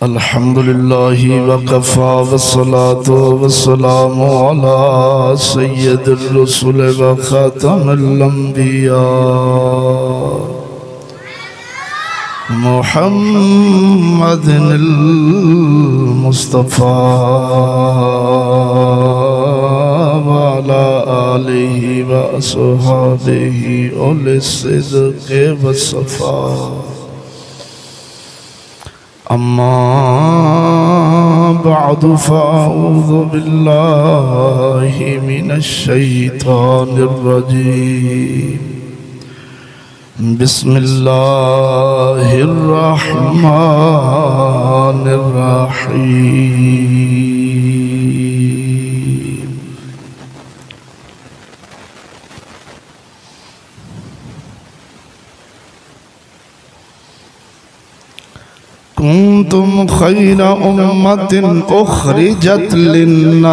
अल्हम्दुलिल्लाहि वकफ़ा वस्सलातु वस्सलामु अला सय्यिदिर रुसुल व ख़ातमिल अंबिया मुहम्मदिनिल मुस्तफ़ा व अला आलिहि व अस्हाबिहि उलिस सिद्क़ि वस्सफ़ा। अम्मा बअदु फ़अऊज़ु बिल्लाहि मिनश शैतानिर रजीम। बिस्मिल्लाहिर रहमानिर रहीम। कुंतुम खैरा उम्मतिन उखरिजत लिन्नास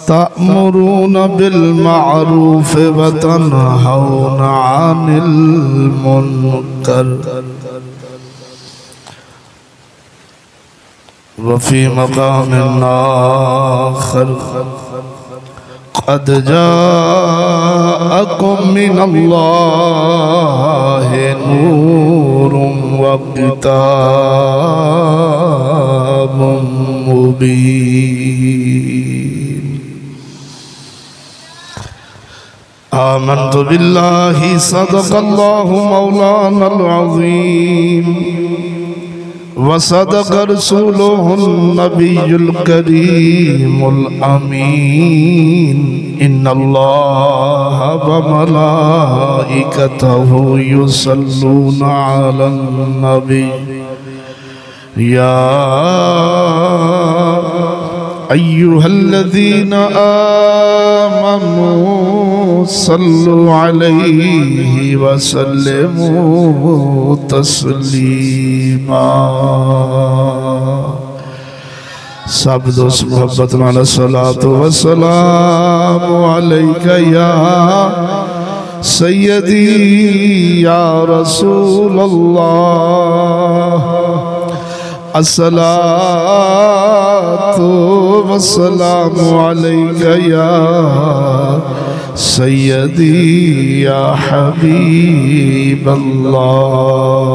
तअमुरूना बिल मअरूफ व तनहौना अनिल मुनकर व फी मक़ामिन आखर क़द जाअकुम मिनल्लाहि नूरुन व किताबुम मुबीन। आमन्तु बिल्लाहि सदक़ल्लाहु मौलानल अज़ीम व सदक़ रसूलुहुन नबियुल करीमुल अमीन। इन्नल्लाहा व मलाइकतहु युसल्लूना अलन नबी या अय्युहल्लज़ीना आमनू सल्लु अलैहि व सल्लिमू तस्लीमा। सब दोस्त मोहब्बत वाला सलातो व सलाम अलैका या सय्यदी या रसूल अल्लाह। अस्सलातु वस्सलामु अलैका या सय्यदी या हबीब अल्लाह।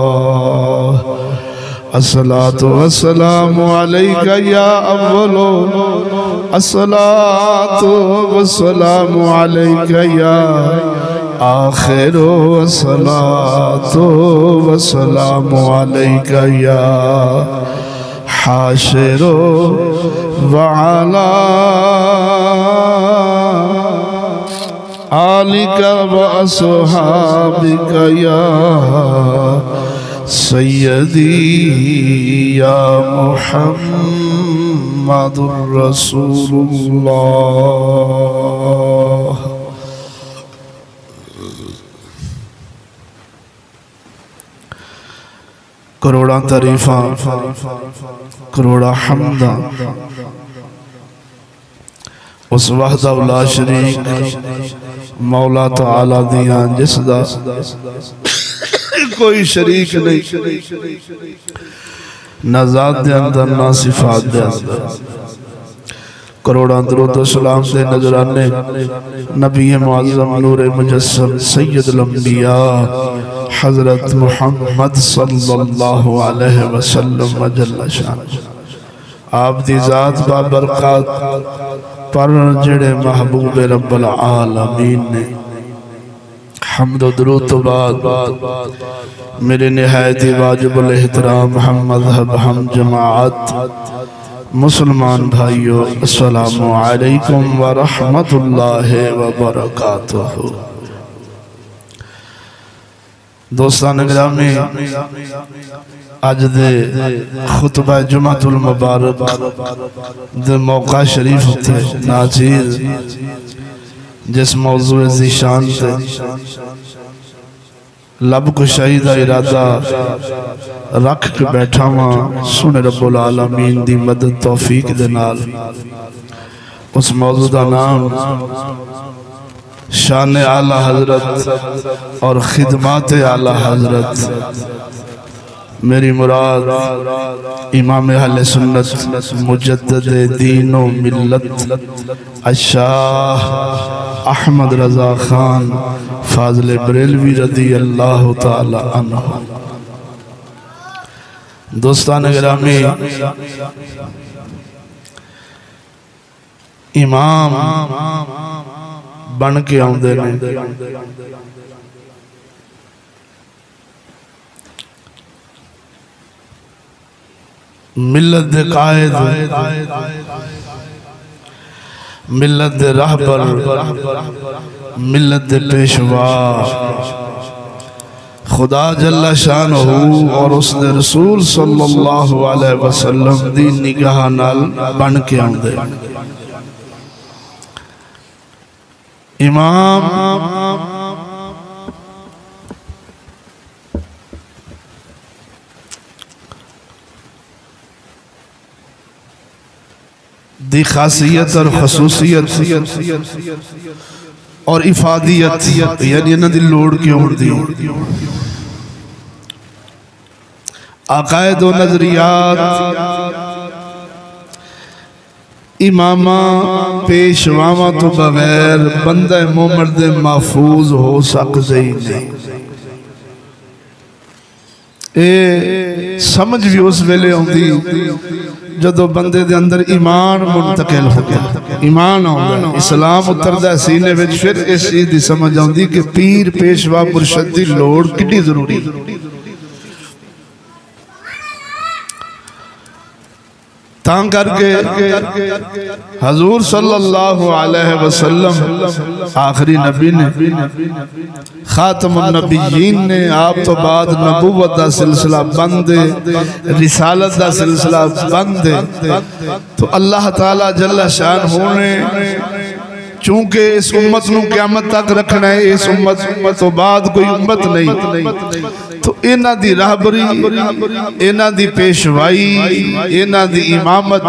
अस्सलातु वस्सलामु अलैका या अव्वलो अस्सलातु वस्सलामु अलैका या आखिरो अस्सलातु वस्सलामु अलैका या हाशिरो व अला आलिका व अस्हाबिका या सय्यदी या मुहम्मदुर रसूलुल्लाह। करोड़ा तारीफा करोड़ा हम्दा उस वहदा ला शरीक मौला तआला दिया जिसदा कोई शरीक नहीं, ना ज़ात दे अंदर ना सिफात दे अंदर। करोड़ा दरूद व सलाम दे नजराने नबी मुअज़्ज़म नूरे मुजस्सम सय्यदुल अंबिया हज़रत मुहम्मद सल्लल्लाहु अलैहि वसल्लम वजल्ल शान आप दी ज़ात बाबरकत पर जेड़े महबूब रब्बुल आलमीन ने हम्द व दुरूद तो बाद मेरे निहायत वाजिबुल एहतराम हम मज़हब हम जमाअत मुसलमान भाइयों अस्सलामु अलैकुम व रहमतुल्लाहि व बरकातुहू। दोस्तान गिरामी अज दे खुतबा जुमातुल मुबारक दे मौका शरीफ थे नाज़ीर जिस मौजू ज़ीशान थे लब कुशाई दा इरादा रख के बैठा वहाँ सुन रब्बुल आलमीन दी मदद तौफीक दे नाल उस मौजू दा नाम शान आला हजरत और खिदमात आला हजरत मेरी मुराद इमाम अहले सुन्नत मुजद्दिद दीन व मिल्लत अशाह अहमद रज़ा खान फाज़िल बरेलवी रज़ी अल्लाह ताला अन्हु। दोस्तान गिरामी, इमाम बन के आउंदे ने, मिल्लत दे कायद, मिल्लत दे रहबर, मिल्लत दे पेशवा, खुदा जल्ला शानहू और उसने रसूल सल्लल्लाहु अलैहि वसल्लम दी निगाह नाल बन के आउंदे। इमाम दी खासियत और खसूसियत और इफादियत यानी इन्हां दी लोड़ क्यों होंदी, अकायद व नजरियात इमामा पेशवावां तो बगैर बंदा मोमिन दे महफूज हो सकते ही नहीं। ए समझ भी उस वेले आउंदी जदों बंदे दे अंदर ईमान मुंतकिल हो गया, ईमान आउंदा, इस्लाम उतरदा सीने विच, फिर इस चीज दी समझ आउंदी कि पीर पेशवा मुर्शद दी लोड़ कितनी जरूरी। तां करके हजूर सल्लल्लाहु अलैहि वसल्लम आखिरी नबी ने, खातमुन नबिय्यीन ने, आप तो बाद नबूवत दा सिलसिला बंद, रिसालत दा सिलसिला बंद। तो अल्लाह ताला जल्ला शानहू ने चूंकि इस उम्मत नूं क़यामत तक रखना है, इस उम्मत तो बाद कोई उम्मत नहीं, तो इन्हां दी रहबरी, इन्हां दी पेशवाई, इन्हां दी इमामत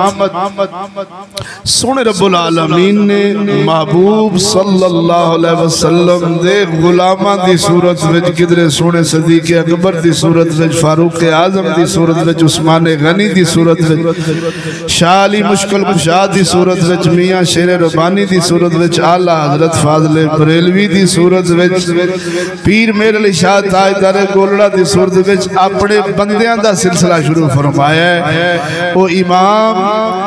सोने रब्बुल आलमीन ने महबूब सल्लल्लाहु अलैहि वसल्लम दे गुलामां दी सूरत विच, किधरे सोने सदीक़ अकबर दी सूरत विच, फारूक आज़म दी सूरत विच, उस्मान गनी दी सूरत विच, शाह अली मुश्किल कुशा दी सूरत विच, मियां शेर रब्बानी दी सूरत विच, आला हजरत फाज़िल बरेलवी दी सूरत विच, पीर मेर अली शाह ताजदार गोलड़ा दी सूरत विच अपने बंदियां दा सिलसिला शुरू फरमाया है। वो इमाम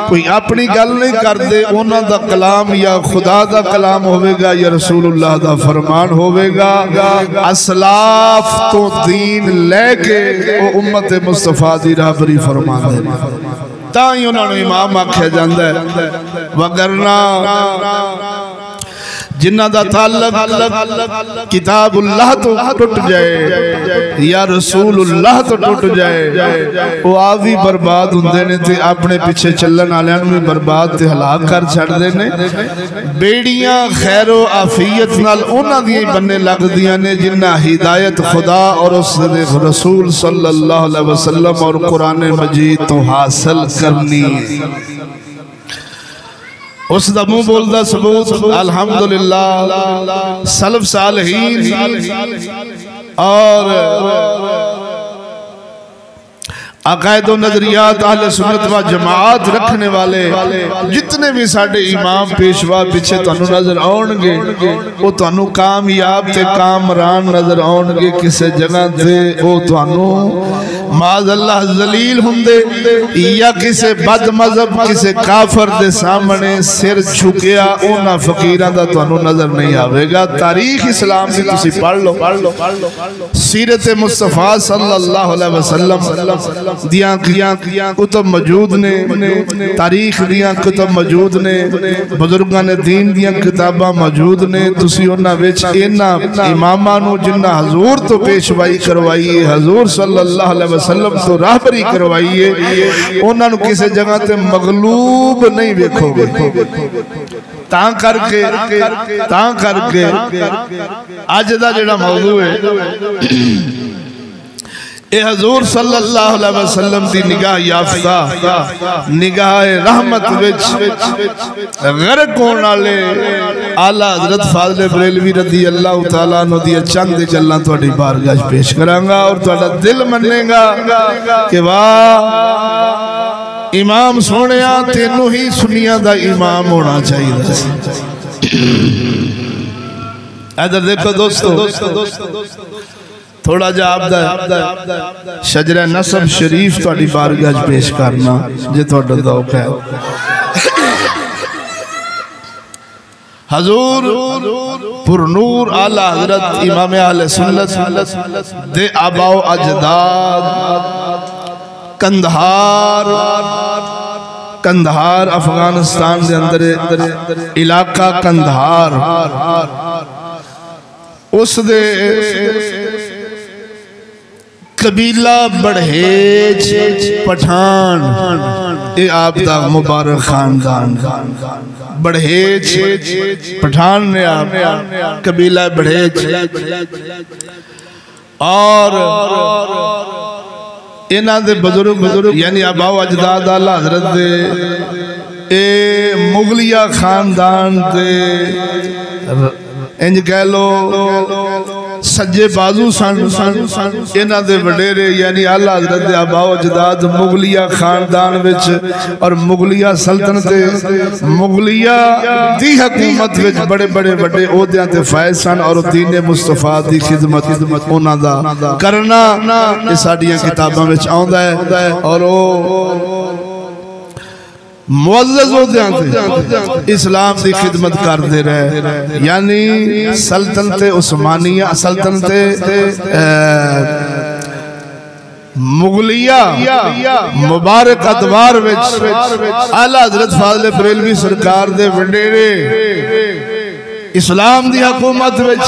कोई अपनी गल नहीं करते, उन्हां दा कलाम या खुदा दा कलाम होवेगा या रसूलुल्लाह दा फरमान होवेगा। असलाफ तो दीन लेके वो उम्मत मुस्तफा दी रहबरी फरमांदे ने, तां ही उन्हां नूं इमाम आख्या जांदा है। वगरना जिन्हां दा ताल्लुक किताबुल्लाह तो टुट जाए या रसूलुल्लाह तो टुट जाए, वो आप भी बर्बाद हुंदे ने ते अपने पीछे चलण वालियां नूं भी बर्बाद ते हलाक कर छड्डदे ने। बेड़ियां खैरो आफियत नाल उन्हां दी बनने लगदियां ने जिन्हां हिदायत खुदा और उसदे रसूल सल्लल्लाहु अलैहि वसल्लम और कुरान मजीद तो हासिल करनी है। उस दा मुंह बोलदा सबूत अल्हम्दुलिल्लाह सलफ सालहीन और अकायद व नजरियात अहले सुन्नत व जमात रखने वाले जितने भी साडे इमाम पेशवा पीछे तुहानू नजर आउणगे, वो तुहानू कामयाब ते कामरान नजर आउणगे। किसी जगह ते वो तुहानू माज़अल्लाह जलील हुंदे या किसी बद मजहब किसी काफर दे सामने सिर झुकिया उन्हां फकीरां दा तुहानू नजर नहीं आवेगा। तारीख इस्लाम दी तुसीं पढ़ लो, सीरत मुस्तफा सल्लल्लाहु अलैहि वसल्लम दियां कुतुब मौजूद ने, तारीख दियां कुतुब मौजूद ने, बुजुर्गां ने दीन दियां किताबां मौजूद ने। तुसीं उन्हां विच इन्हां इमामां नूं जिन्हां हजूर तो पेशवाई करवाई है, हजूर सल्लल्लाहु अलैहि वसल्लम तो राहबरी करवाई है, उन्हां नूं किसी जगह ते मगलूब नहीं वेखोगे। तां करके अज दा जिहड़ा मौजू है ए हजूर सल्लल्लाहु अलैहि वसल्लम दी निगाह याफ्ता निगाह रहमत विच गरक होने वाले आला हजरत फाज़िल बरेलवी रज़ी अल्लाह तआला अन्हु दी चंद गल्लां तुहाडी बारगाह पेश करांगा और तुहाडा दिल मन्नेगा कि वाह इमाम सोहणिया तेनू ही सुनिया दा इमाम होना चाहिए। इधर देखो दोस्तों, थोड़ा जा आपदा शजरा नसब शरीफ तुहाडी बारगाह पेश करना जे तुहाडा ज़ौक है। हजूर पुरनूर आला हजरत इमाम अहले सुन्नत दे आबाओ अजदाद कंधार अफगानिस्तान के अंदर इलाका कंधार उस दे कबीला बढ़ेज पठान ये आप दा मुबारक खानदान बढ़ेज पठान ने आप कबीला बढ़ेज और इन्हां दे बुजुर्ग यानी आबाओ अजदाद आला हजरत दे ए मुगलिया खानदान दे इंज कह लो सज्जे बाजू सन इन्हां दे वडेरे यानी आला हजरत दे आबाओ अजदाद मुगलिया खानदान विच और मुगलिया सल्तनत मुगलिया दी हुकूमत विच बड़े बड़े बड़े ओहदियां ते फायज सन और दीन मुस्तफा दी खिदमत उन्हां दा करना ये साडियां किताबां विच आउंदा है और ओ मुअज़्ज़ज़ होते इस्लाम की खिदमत करते रहे यानी सल्तनत उस्मानिया सल्तनत मुगलिया मुबारक अदवार विच आला हजरत फाज़िल बरेलवी सरकार दे वडेरे इस्लाम दी हुकूमत विच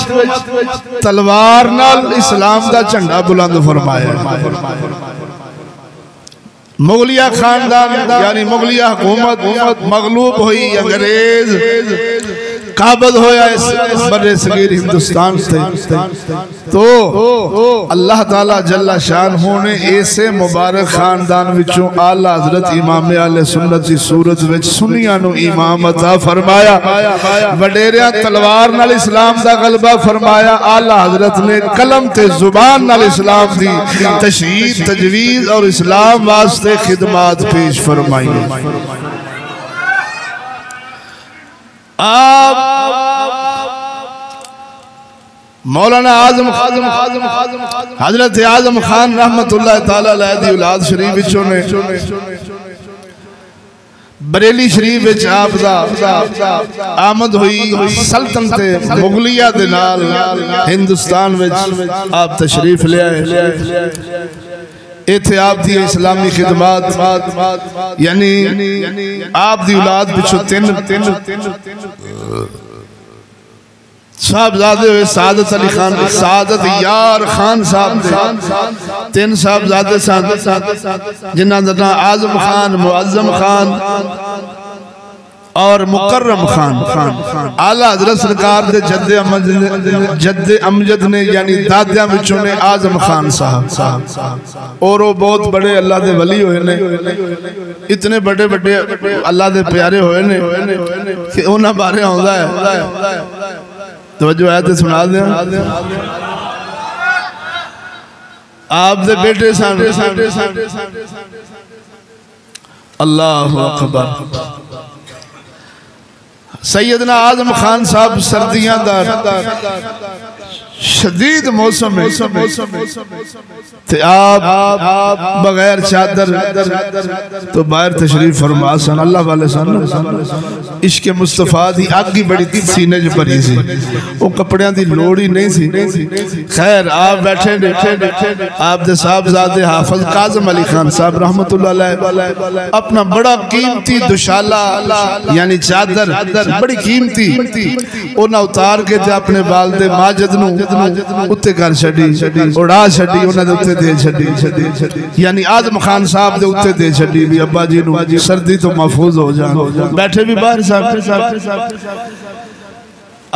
तलवार नाल इस्लाम दा झंडा बुलंद फरमाया। मुगलिया खानदान यानी मुगलिया हुकूमत मगलूब हुई अंग्रेज काबज होया इस बड़े सगीर हिंदुस्तान से तो अल्लाह ताला जल्ला शानहू ने ऐसे मुबारक खानदान विचों आला हजरत इमाम अहले सुन्नत की सूरत विच सुन्नियां नू इमाम अता फरमाया। वडेरिया तलवार नाल इस्लाम दा गलबा फरमाया। आला हजरत ने कलम ते जुबान नाल इस्लाम दी तशरीह तजवीज़ और इस्लाम वास्ते खिदमत पेश फरमाई। आप मौलाना आजम हजरत आजम खान रहमतुल्लाह ताला अलैह दी औलाद शरीफ विचों ने बरेली शरीफ विच आप दा आमद हुई सल्तनत मुगलिया दे नाल हिंदुस्तान विच आप तशरीफ ले आए। इत्थे आप दी इस्लामी खिदमत यानी आप दी औलाद पिछों तीन साहबजादे हुए सादत अली खान सादत यार खान साहब तीन साहबजादे जिन्हां दा नाम आजम खान मुअज्जम खान और मुकर्रम खान आला हजरत सरकार दे जद्दे अमजद ने यानी दादियां विचों ने आजम खान साहब और वो बहुत बड़े अल्लाह दे वली होए ने इतने बड़े बड़े अल्लाह दे प्यारे होए ने कि उन्हां बारे आउंदा है तवज्जो है तो सुना दे। आप दे बेटे अल्लाहु अकबर सैयदना आजम खान साहब सर्दियां दा शदीद मौसम है ते आप बगैर चादर तो बाहर तशरीफ फरमा सन। अल्लाह वाले सन इश्क मुस्तफा दी आग ही बड़ी सीने च भरी सी वो कपड़ियां दी लोड़ ही नहीं सी। खैर आप बैठे आप दे साहबजादे हाफिज काज़म अली खान साहब रहमतुल्लाह अलैह अपना बड़ा कीमती दुशाला यानी चादर बड़ी कीमती उन्हें उतार के अपने वालदे माजिद नू उत्ते कर छड़ी उड़ा छड़ी उन्हां दे उत्ते दे छड़ी यानी आजम खान साहब दे उत्ते दे छड़ी भी अब्बा जी नू सर्दी तो महफूज हो जान। बैठे भी बाहर साहब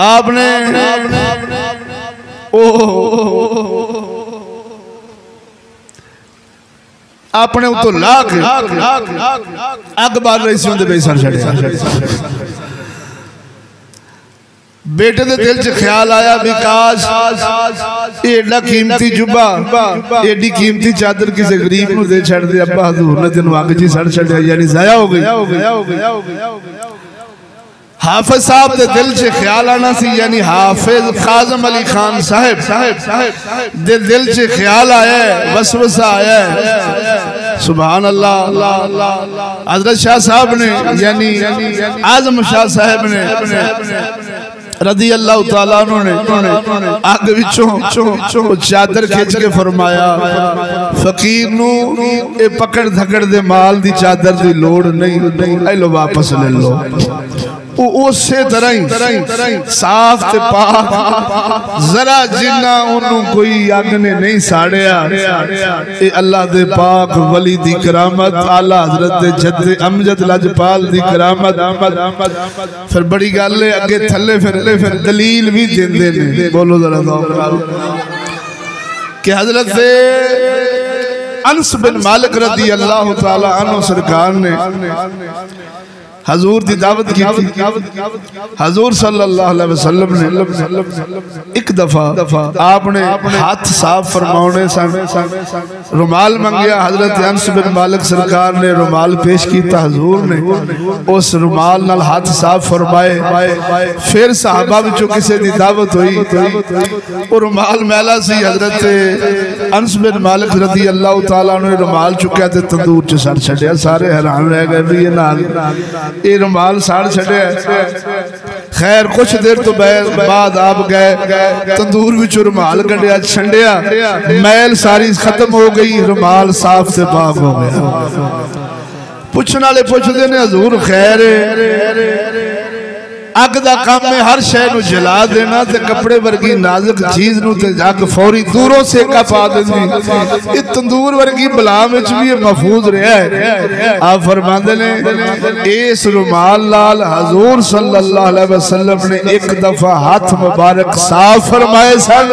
आपने अपने उतो ला के अग बाल रही सी उनके सड़ छड़िया। बेटे दे दिल च ख्याल आया भी काश एडा कीमती जुबा एडी कीमती चादर किसी गरीब नूं दे छड़ दे। अब्बा हजूर ने तेनों अग च सड़ छड़िया, यानी जाया हो गई। हाफिज साहब दे दिल च ख्याल आना सी, यानी हाफिज काज़म अली खान साहब दे दिल च ख्याल आया, वसवसा आया। सुभान अल्लाह। हजरत शाह साहब ने यानी आजम शाह साहब ने रदी अल्लाह तआला ने अग विचों चादर खिंच के फरमाया, फकीर नू ए पकड़ धकड़ दे माल दी चादर दी लोड़ नहीं, लो वापस ले लो। उसे तरह ही साफ ते पाक, जरा जिन्ना उन्हों कोई अग ने नहीं साड़िया। ए अल्लाह दे पाक वली दी करामत, आला हजरत दे जद्दे अमजद लजपाल दी करामत। फिर बड़ी गल है अगे थले फिर दलील भी देंदे ने। बोलो जरा कि हजरत अनस बिन मालिक रदी अल्लाह तआला अन्हु सरकार ने हजूर दी दावत की थी। हजूर सल्लल्लाहु अलैहि वसल्लम ने एक दफा आपने हाथ साफ फरमाने सन, रुमाल मंगया। हजरत अनस बिन मालिक सरकार ने रुमाल पेश किया। हजूर ने उस रुमाल नाल हाथ साफ फरमाए। फिर सहाबा विचों किसी दी दावत हुई, वो रुमाल मैला सी। हजरत अनस बिन मालिक रदी अल्लाह तआला ने रुमाल चुकया ते तंदूर च सड़ छड्या। सारे हैरान रह गए भी ये रुमाल साड़ छड़िया। खैर कुछ देर तो बाद आप गए, तंदूर विच रुमाल कढ़िया, छंडिया, मैल सारी खत्म हो गई, रुमाल साफ से पाक हो गया। पुछने वाले पुछते ने हजूर खैर अग दा काम है हर शय नूं जला देना ते कपड़े वर्गी नाजुक चीज नूं ते अग फौरी दूरों सेका पा देंदी। ये तंदूर वर्गी बला विच भी महफूज रहा है। आप फरमांदे ने इस रुमाल नाल हजूर सल्लल्लाहु अलैहि वसल्लम ने एक दफा हाथ मुबारक साफ फरमाए सन,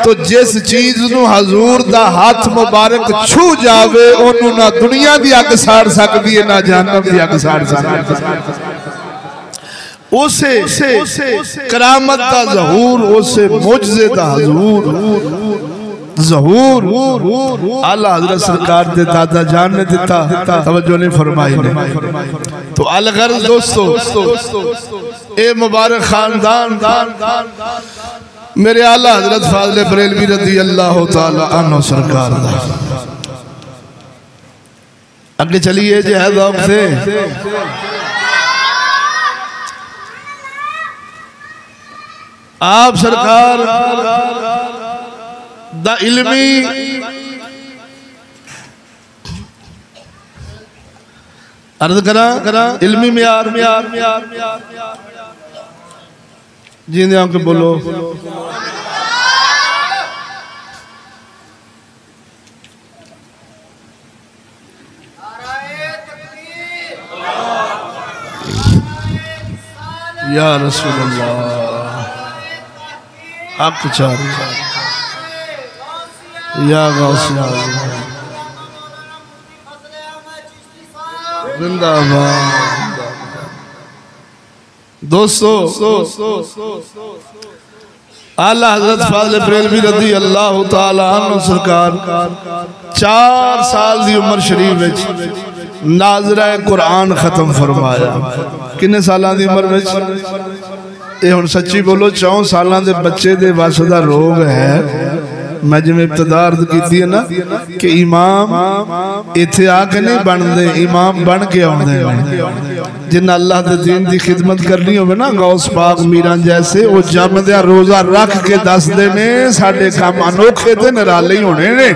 तो जिस चीज नूं हजूर दा हाथ मुबारक छू जावे ओनू ना दुनिया दी अग साड़ सकदी है ना जहन्नम दी अग साड़ सकदी है। उसे करामत दा ज़हूर, उसे मुजज़े दा ज़हूर आला हज़रत सरकार दे दादा जान ने दिता, तवज्जो नहीं फरमाई ने। तो अलगर्ज़ दोस्तों, ए मुबारक खानदान मेरे आला हज़रत फाज़िल बरेलवी रज़ी अल्लाह तआला अन्हु सरकार दा। आगे चलिए जे है ज़ौक़ से। आप सरकार दा इल्मी अर्ज करा इल्मी मियार जींदे आके बोलो। या रसूल अल्लाह हक चार या गौसिया जिंदाबाद। दोस्तों आला हज़रत फाज़िल बरेलवी रज़ी अल्लाह तआला अन्हु सरकार 4 साल दी उम्र शरीफ विच नाज़रा कुरान खत्म फरमाया। किन्ने सालां दी उम्र विच? ये हुण सच्ची बोलो 4 सालां दे बच्चे दे वस दा रोग है। मैं जिवें इब्तिदा अर्ज़ कीती है ना कि इमाम इत्थे आके नहीं बनते, इमाम बन के आउंदे ने। जिन्ना अल्लाह दे दीन दी खिदमत करनी होवे ना गौस पाक मीरान जैसे, वो जमदे रोजा रख के दसदे ने साडे काम अनोखे ते निराले ही होने ने।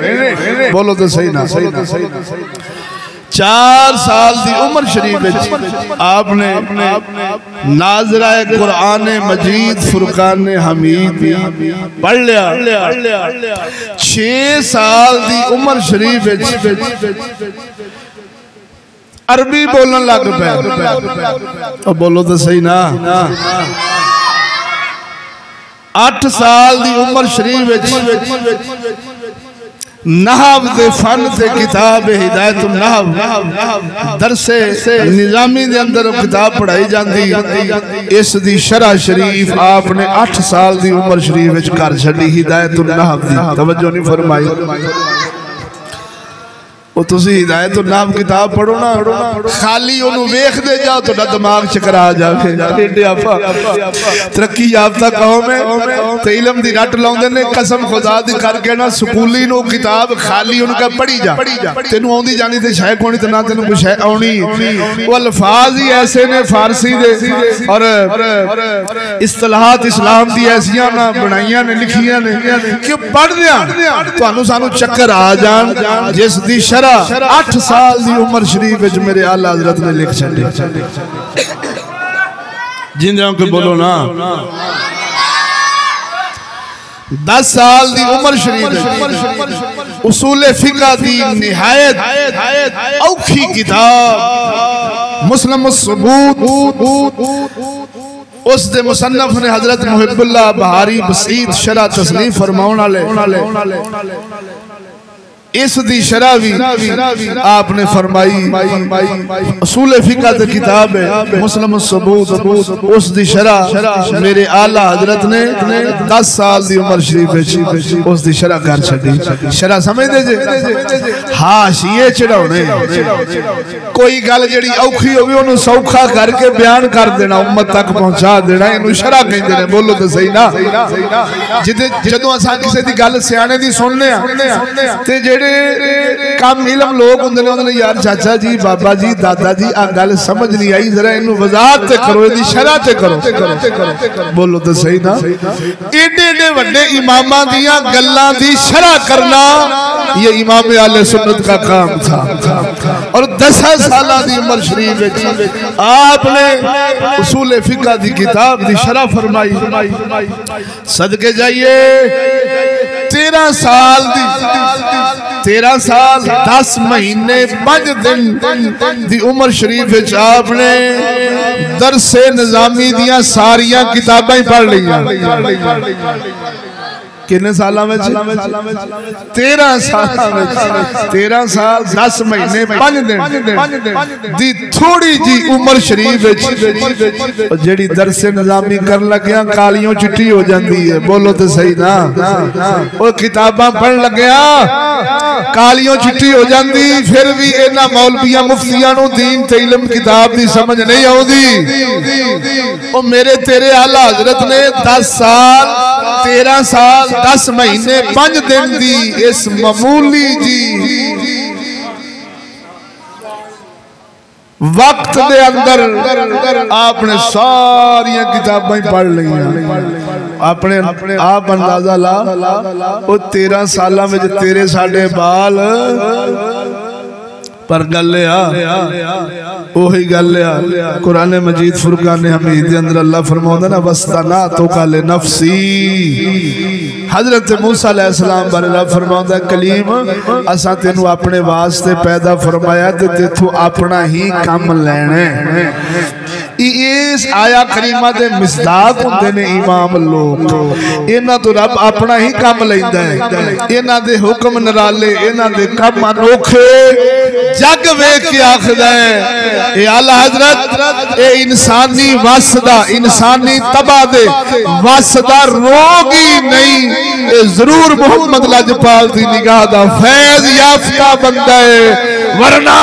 बोलो तो सही ना। 4 साल दी उम्र शरीफ में आपने नाज़रा कुरान मजीद फुरकान हमीद पढ़ लिया। 6 साल दी उम्र शरीफ अरबी बोलन लग पे। बोलो तो सही ना। 8 साल दी उम्र शरीफ नहव दे फन ते किताब हिदायतुन नहव दरसे निजामी दे अंदर किताब पढ़ाई जाती। इस दी शरह शरीफ आपने 8 साल दी उम्र शरीफ विच कर छड़ी हिदायतुन नहव दी। तवज्जो नहीं फरमाई। वो तुसी हिदायतुन नहव किताब पढ़ो ना, खाली ओनू वेखदे जाओ तो दिमाग चकरा जावे। तरक्की याफ्ता कौम है ते इल्म दी रट लाउंदे ने। कसम खुदा दी करके ना स्कूली नो किताब खाली उनका पढ़ी जा, तेनू आउंदी जानी ते शै कोनी ते ना तेनू कुछ है आउणी। वो अल्फाज ही ऐसे ने फारसी दे और इस्तिलाहात इस्लाम दी ऐसियां ना बनाइयां ने लिखियां ने कि पढ़दियां तुहानू सानू चक्कर आ जान। जिस दी 8 साल दी उम्र शरीफ विच मेरे आला हजरत ने लिख छड़ी। जिंदे को बोलो ना 10 साल दी उम्र शरीफ उसूल फिक़ह दी निहायत औखी किताब मुस्लिम सबूत उस दे मुसन्नफ ने हजरत मुहिब्बुल्लाह बहारी बसीत शरह तसनीफ फरमाउन वाले इस दी शरह भी आपने फरमाई। उसूल फिक़ह की किताब है मुस्लिम सबूत उस दी शरह मेरे आला हजरत ने 10 साल दी उम्र शरीफ उस दी शरह कर छड़ी। शरह समझदे जे हाशिए चढ़ाने कोई गल जेड़ी औखी होवे ओनू सौखा करके बयान कर देना, उम्मत तक पहुंचा देना, इनू शरह कहंदे ने। बोलो तो सही ना। जिदे जदों असां किसी दी गल सियाणे दी सुनने आ ते जेड़े कम इलम लोग होंदे यार चाचा जी बाबा जी दादा जी आ गल समझ नहीं आई, जरा इनू वजाहत ते करो, इदी शरह ते करो। बोलो तो सही ना। एडे एडे वड्डे इमामां दियां गल्लां दी शरह करना ये इमाम आले सुन्नत का काम था। और 10 साल दी उम्र शरीफ विच आपने उसूल फिक़ह दी किताब दी शरह फरमाई। सदके जाइए 13 साल 10 महीने 5 दिन दी उम्र शरीफ विच आपने दरसे निजामी दियां सारियां किताबां पढ़ लियां। कितने साल में 13 साल 13 साल 10 महीने 5 दिन दी थोड़ी जी उम्र शरीफ जेड़ी दरसे निजामी कर लग्या कालियों चिट्टी हो जाती है। बोलो तो सही ना। वो किताबां पढ़ लग्या कालियों चिट्टी हो जाती, फिर भी इन्हां मौलवियां मुफ्तियां नूं दीन ते इल्म किताब दी समझ नहीं आउंदी। ओ मेरे तेरे आला हजरत ने 10 साल 13 साल 10 महीने 5 दिन दी इस मामूली जी वक्त दे अंदर आपने सारिया किताबां पढ़ लिया। अपने आप अंदाजा ला वो 13 साल में तेरे साढ़े बाल पर गल ओही गल कुरान मजीद फुरकान हमीद के अंदर अल्लाह फरमाउंदा ना वस्तना तो काले नफसी। हजरत मूसा अलैहिस्सलाम बारे रब फरमाउंदा कलीम असा तेनू अपने वास्ते पैदा फरमाया ते तेथों अपना ही काम लेना। इस आया करीमा दे मिसदाक हुंदे ने इमाम लोग, इन्हां तो रब अपना ही काम लैंदा है। इन्हां दे हुक्म निराले, इन्हां दे काम अनोखे, जग वेख के आखदा है ए आला हजरत ए इंसानी वसदा इंसानी तबाह दे वसदा रोग ही नहीं, ए जरूर मोहम्मद लजपाल दी निगाह दा फैज याफ्ता बंदा है। वरना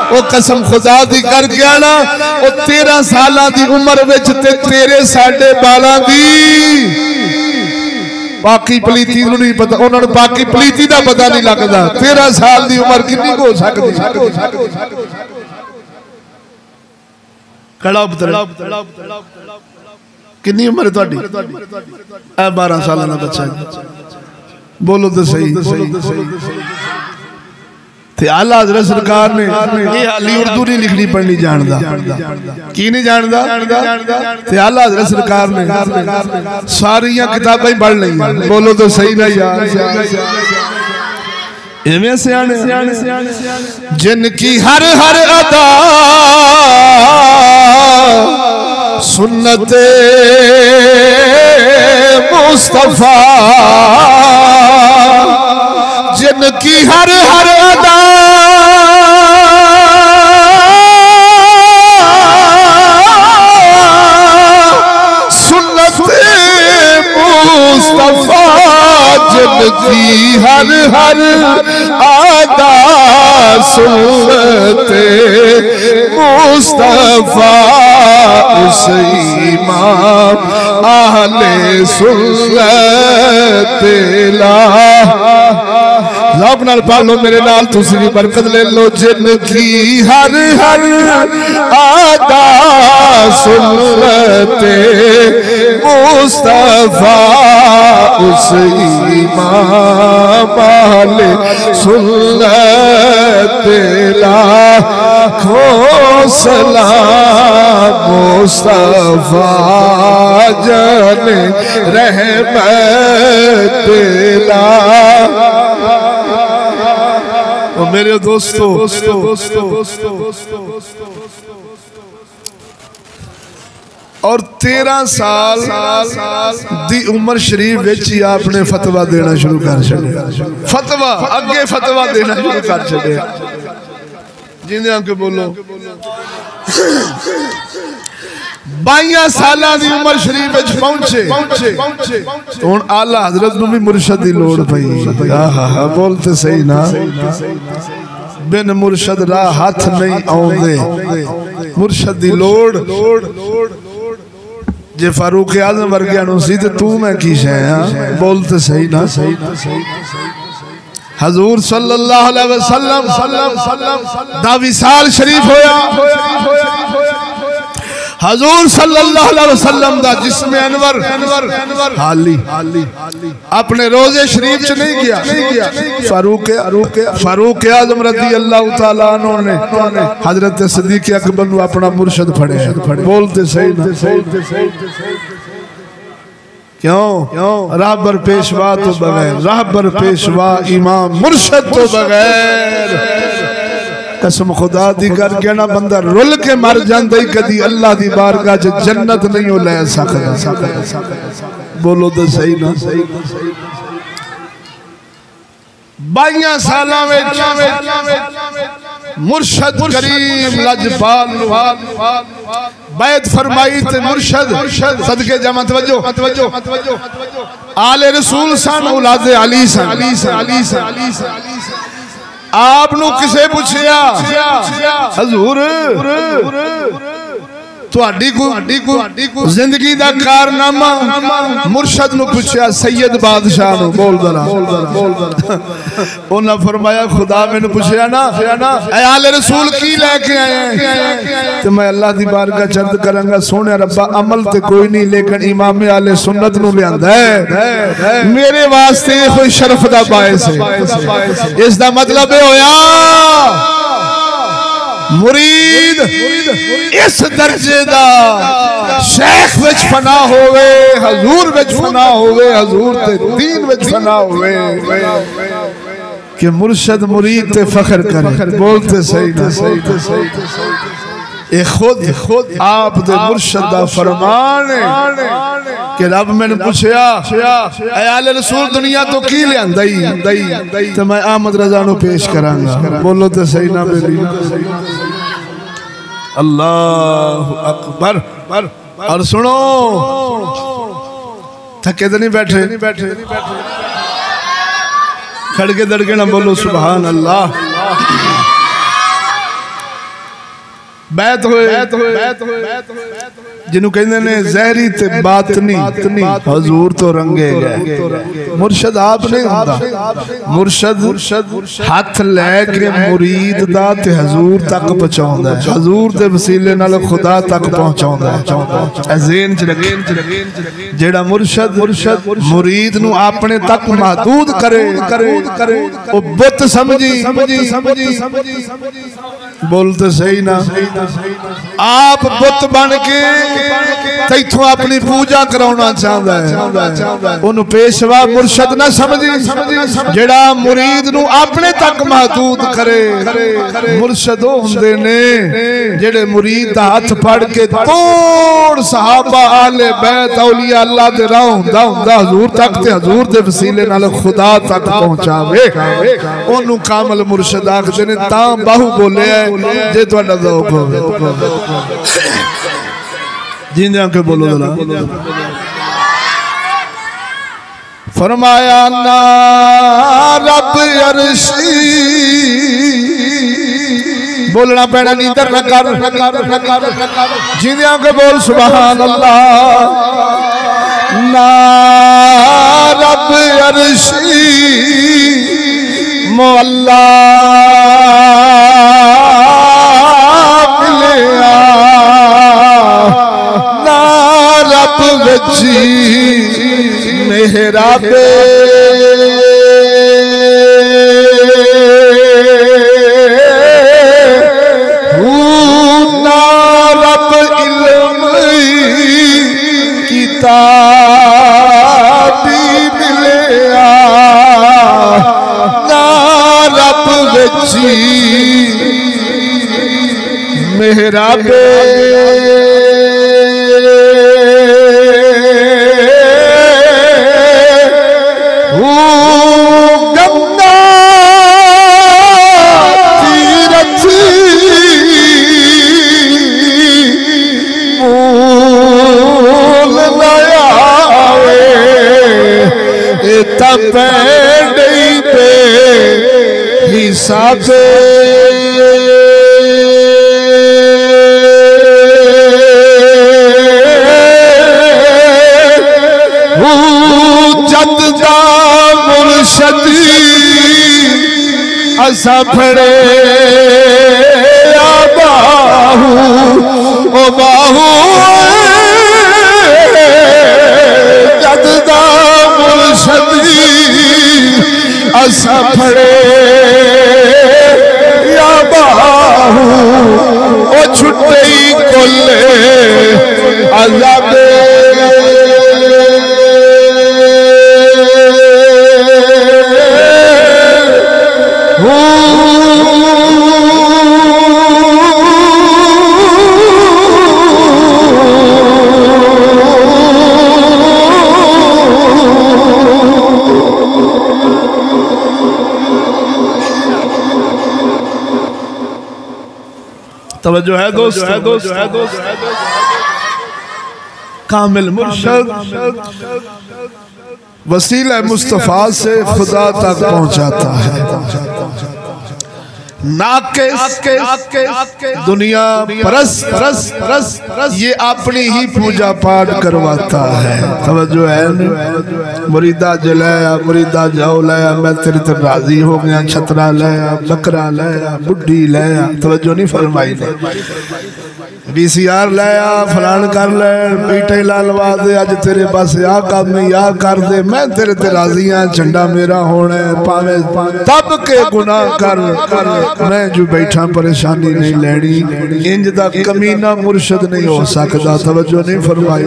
वो कसम खुदा दी कर गया ना वो 13 साल दी उम्र विच ते तेरे साडे बालां दी बाकी पलीती नहीं पता, उन्होंने बाकी पलीती का पता नहीं लगता। 13 साल की उम्र कितनी हो सकती। कितनी उम्र थोड़ी? 12 साल का बच्चा। बोलो तो सही। आला हज़रत सरकार ने ये हाली उर्दू नहीं लिखनी पढ़नी जानदा की नहीं जानदा। आला हज़रत सरकार ने सारियां किताबां पढ़ ली। बोलो तो सही ना यार। इवें सियाने जिनकी हर हर अदा सुन्नते मुस्तफा, जिन की हर हर अदा सुन्नत मुस्तफा जिनकी हर हर अदा सुन्नत मुस्तफा उस इमाम आहले सुन्नत ला नाल पढ़ लो मेरे नाल तुसी भी बरकत ले लो जिनकी हर हर आदा सुन्नत मुस्तफा उस इमाम वाले सुन्नत लाखों सलाम मुस्तफा जाने रहमत ला। मेरे दोस्तों और 13 साल दी उम्र शरीफ विच ही आपने फतवा देना शुरू कर छड़िया। फतवा अगे फतवा देना शुरू कर छड़िया। जिंदे आके बोलो 22 साल की उम्र शरीफ पहुंचे तो हुण आला हजरत नूं भी मुर्शद की लोड़ पई। बोलते सही ना बिन मुर्शद राह हाथ नहीं आउंदे मुर्शद की लोड़ जे फारूक आजम वर्गिया नूं सी ते तू मैं की शै बोलते सही ना हजूर सल्लल्लाहु अलैहि वसल्लम दा विसाल शरीफ होया। हजूर सल्लल्लाहु अलैहि वसल्लम दा जिस्म अनवर हाली अपने रोजे शरीफ च नहीं गया। फारूक आजम रज़ी अल्लाह तआला अन्हु ने हजरत सिद्दीक़ अकबर नूं अपना मुर्शद फड़े। बोलते सही ना क्यों राहबर पेशवा तो बगैर राहबर पेशवा इमाम मुर्शद तो बगैर कसम खुदा दी करके ना बंदा रुल के मर जांदा कदी अल्लाह दी बारगाह च जन्नत नहीं हो ले सकदा। बोलो तो सही ना 22 सालां विच मुर्शद करीम लजपाल बैत फरमाई ते मुर्शद सदके जमा तवज्जो आले रसूल सन औलादे अली सन। आपनू किसे पूछया हजूर जिंदगी दा कारनामा मुर्शद नू पूछया सैयद बादशाह नू बोल दरा उन्हें फरमाया खुदा मैनू पूछया ना ऐ आले रसूल की लेके आए ते मैं अल्लाह दी बारगाह चर्द करांगा सोने रब्बा अमल ते कोई नहीं लेकिन इमाम आले सुन्नत नू लियांदा है मेरे वास्ते कोई शरफ दा बायस है। इस दा मतलब है होया मुरीद इस दर्जे दा शेख विच फना होवे हजूर विच फना होवे हजूर ते दीन विच फना होवे कि मुर्शद मुरीद ते फख्र करे। बोलते सही ना ए खुद आप दे मुर्शद दा फरमान है कि रब मैंने पूछया ऐ आले रसूल दुनिया तो की लियांदा ते मैं अहमद रजा नू पेश करांगा। बोलो तो सही ना बेली अल्लाह अकबर। और सुनो थके तो नहीं बैठे खड़के दड़के ना बोलो सुभान अल्लाह। बैत होए जिन्हों कहते ने जहरी ते बातनी हजूर तो रंगे गए। मुर्शद आप नहीं होता मुर्शद हाथ लैके मुरीद दा ते हजूर तक पहुंचाउंदा है हजूर दे वसीले नाल खुदा तक पहुंचाउंदा है। ज़हन च रखे जेड़ा मुर्शद मुरीद नू अपने तक महदूद करे ओ बुत समझी बोलते सही ना आप बुत बन के तैथों अपनी पूजा कराना चाहता है उन्होंने पेशवा मुर्शद ना समझी जेड़ा मुरीद नू अपने तक महदूद करे मुर्शद होंदे ने जेड़े मुरीद दा हाथ फड़ के तोड़ सहाबा आले बैत औलिया अल्लाह दे राह हुंदा हुंदा हुजूर तक ते हुजूर दे वसीले नाल खुदा तक पहुंचावे ओनू कामल मुर्शद आखदे ने तां बाहु बोले जे तुहाडा ज़ौक होवे जिंदे आके बोलो जरा फरमाया ना रब अर्शी बोलना पैना नींदर न कर जिंदे आके बोल सुभान अल्लाह ना रब अर्शी मोअल्ला मिलिया ना रब वची मेहरा बे ना रब इल्म किताबी मिलिया ना रब वची मेहरा बे हिसाब जददा मुर्शदी असा फड़े बाहू ओ बाहू जददा मुर्शदी असा फड़े या बाहू ओ छुट्टे ही कोले अज़ाबे तवज्जो है दोस्त कामिल मुर्शद वसीला मुस्तफा से खुदा तक पहुंचाता है दुनिया परस ये अपनी ही पूजा पाठ करवाता है तवज्जो है मुरीदा जलाया मुरीदा जाओ लाया मैं तेरे ते राजी हो गया छतरा लाया बकरा लाया बुढ़ी लाया तवज्जो नहीं फरमाई ने VCR लाया फलान कर ले बीटे लालवा दे अज तेरे पास आ काम नहीं आ कर दे मैं तेरे ते राजी हां झंडा मेरा होना है पावे तब के गुनाह कर मैं जो बैठा परेशानी नहीं लेनी इंज दा कमीना मुर्शद नहीं हो सकता तवज्जो नहीं फरमाई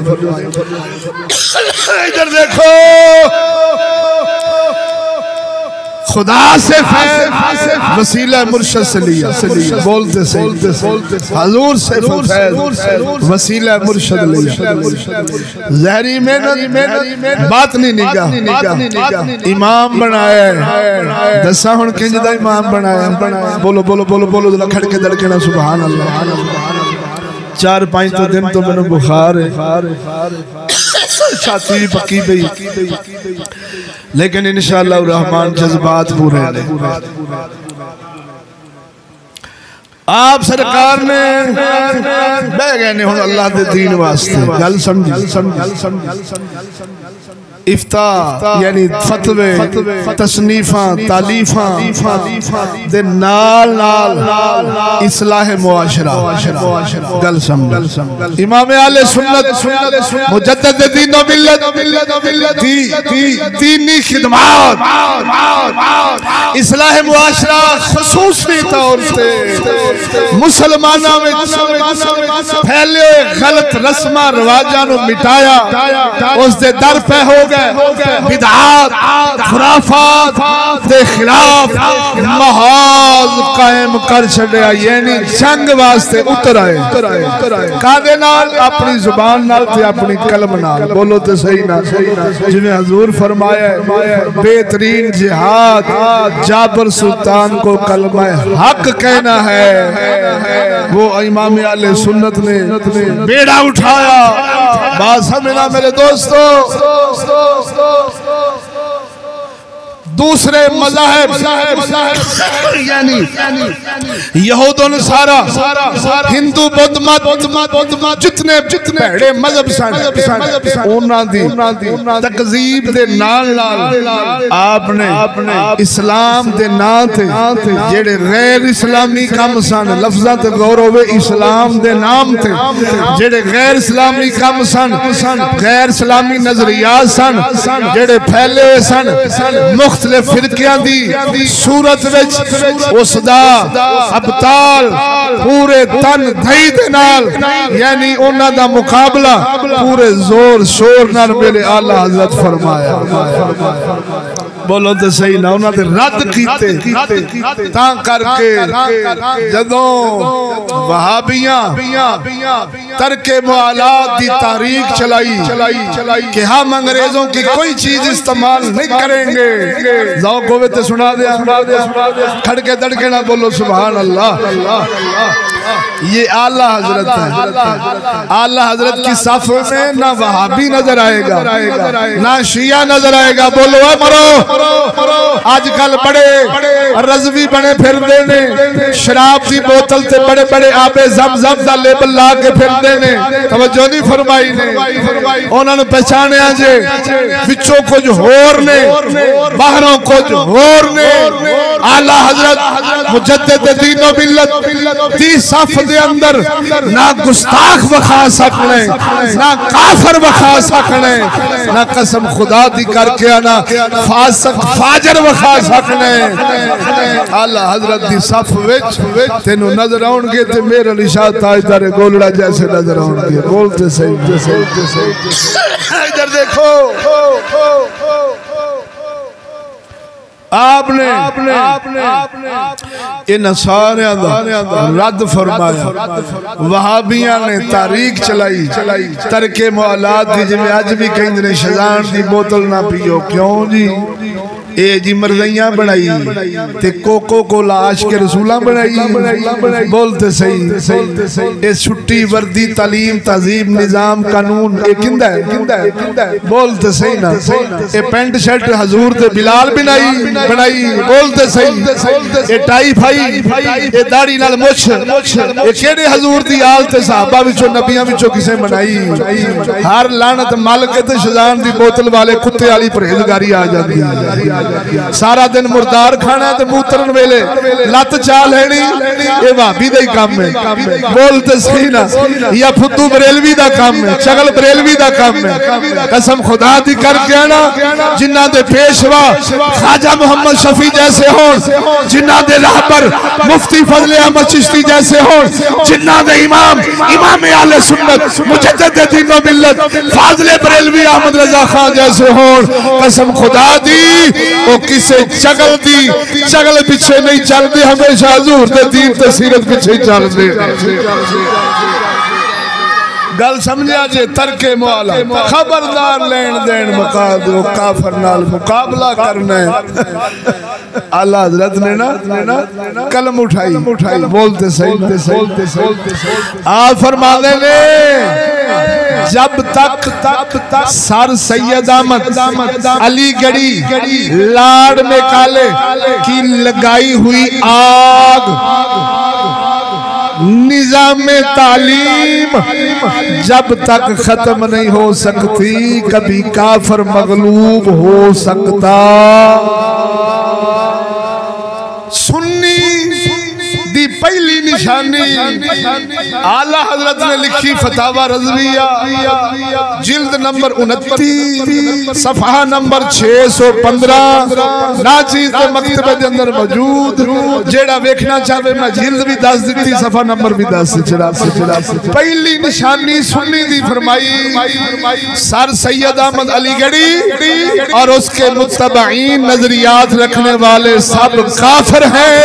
इधर देखो खुदा से वसीला मुर्शद से लिया बोलते हजूर से वसीला मुर्शद लिया जहरी मेहनत बात नहीं निगाह इमाम बनाया दसा हुन किंज दा इमाम बनाया बोलो बोलो बोलो बोलो जरा खड़के दड़के ना सुभान अल्लाह 4-5 तो दिन तो मैंने बुखार है छाती भी पक्की पई लेकिन इंशाअल्लाह रहमान जज्बात पूरे ने आप सरकार ने बह गए ने हुन अल्लाह दे दीन वास्ते गल समझ इफ्ता यानी फतवे तसनीफा तालीफा दे नाल इस्लाह मुआशरा गल समझ इमाम आले सुन्नत मुजद्दिद दीन व मिल्लत दीनी खिदमत इस्लाह मुआशरा खसूसी तौर से मुसलमाना में फैले गलत रस्मा रवाजा नु मिटाया, उस दे दर पे हो गए बिदआत खुराफात दे खिलाफ महाज कायम कर छड़िया, यानी जंग वास्ते उतर आए। कादे नाल? अपनी जुबान नाल ते अपनी कलम नाल। बोलो तो सही ना? जिवें हुजूर फरमाया बेहतरीन जिहाद जाबर सुल्तान को कलमा हक कहना है। वो इमाम आले सुन्नत ने बेड़ा उठाया। बात समझना मेरे दोस्तों। दूसरे मज़हब यानी यहूद और नसारा, हिंदू बुद्ध मत जितने भैड़े मजहब सन उन्हां दी तकजीब दे नाल आपने इस्लाम दे नां ते जेड़े गैर इस्लामी काम सन, लफ्ज़ां ते गौर होवे, इस्लाम दे नाम ते जेड़े गैर इस्लामी काम सन, गैर इस्लामी नजरियात सन जेड़े फैले हुए सन मुख्तलिफ फिरकियां दी सूरत विच उसदा अबताल पूरे तन धई दे नाल, यानी उन्हां दा मुकाबला पूरे जोर शोर नाल मेरे आला हजरत फरमाया। बोलो तो सही ना? उन्होंने रद्द कीते तां करके जदों वहाबियां तरके मुआलात दी तारीख चलाई कि हम अंग्रेजों की कोई चीज इस्तेमाल नहीं करेंगे। ज़ौक़ होवे तो सुना दिया, खड़के दड़के ना बोलो सुभान अल्लाह। ये आला हजरत है। आला हजरत की सफ में ना वहाबी नजर आएगा ना शिया नजर आएगा। बोलो मरो। आजकल बड़े रजवी बने फिरदे ने, शराब की बोतल ते बड़े बड़े आबे ज़म-ज़म दा लेबल ला के फिरदे ने। तवज्जो नहीं फरमाई ने? उन्होंने पहचानिया जे विचों कुछ होर ने बाहरों कुछ होर ने। आला हजरत मुजद्दिद दीन व मिल्लत दी सफ दे अंदर ना गुस्ताख वखा सकने, ना काफर वखा सकने, ना कसम खुदा दी करके आना फासिक फाजर वखा सकने। आला हजरत दी सफ विच तेनू नजर आउणगे ते मेरे निशात ताजदार गोलड़ा जैसे नजर आउणगे। बोलते सही इधर देखो। आपने इन सारियां दा रद्द फरमाया। वहाबियां ने तारीख चलाई तरके मुआलात दी, जिवें अज भी कहंदे ने शज़ान दी बोतल ना पियो। क्यों जी? ए जी मरज़ियां बनाई ते कोको कोला आशिक रसूलां बनाई। बोलते सही। ए छुट्टी वर्दी तालीम तहजीब निजाम कानून ए किंदा है? बोलते सही ना? ए पेंट शर्ट हजूर ते बिलाल बनाई। बोलते सही। ए टाई फाई ए दाढ़ी नाल मुछ ए केड़े हजूर दी आल ते सहाबा विचों नबियां विचों किसे बनाई? हर लानत मल के ते शज़ान दी बोतल वाले कुत्ते वाली परहेजगारी आ जाती है। सारा दिन मुर्दार खाना ते मूत्रन वेले लत चा लेनी, ये भाभी दा ही काम है। बोलते सही ना? या फुद्दू बरेलवी दा काम है, चगल बरेलवी दा काम है। कसम खुदा दी करके आना जिन्ना दे पेशवा ख्वाजा मोहम्मद शफी जैसे हों, जिन्ना दे रहबर मुफ्ती फजले अहमद चिश्ती जैसे हों, जिन्ना दे इमाम आले सुन्नत मुजद्दिद दीन व मिल्लत फाजले बरेलवी अहमद रजा खान जैसे हों, कसम खुदा दी वो किसे चगल पीछे नहीं चलते, हमेशा हुजूर दे दीन ते सीरत पीछे चलते। गल समझा जे? तरके मुआला खबरदार लेन देन मुका दो, काफर नाल मुकाबला करना है। आला हजरत ने ना कलम उठाई। बोलते सही। आ फरमाते ने जब तक सर सैयद अहमद अली गढ़ी लाड़ में काले की लगाई हुई आग निजाम तालीम जब तक खत्म नहीं हो सकती, कभी काफर मगलूब हो सकता। सुन्नी दी पहली निशानी आला हजरत ने लिखी फतावा रज़विया जिल्द नंबर 29 सफ़हा नंबर 615 नाचीज़ दे मकतबे दे अंदर मौजूद। जेड़ा वेखना चाहे मैं जिल्द भी दस दी, सफ़ा नंबर भी दस। पहली निशानी सुन्नी दी फरमाई सर सैयद अहमद अलीगढ़ी और उसके मुत्तबईन नजरियात रखने वाले सब काफिर हैं।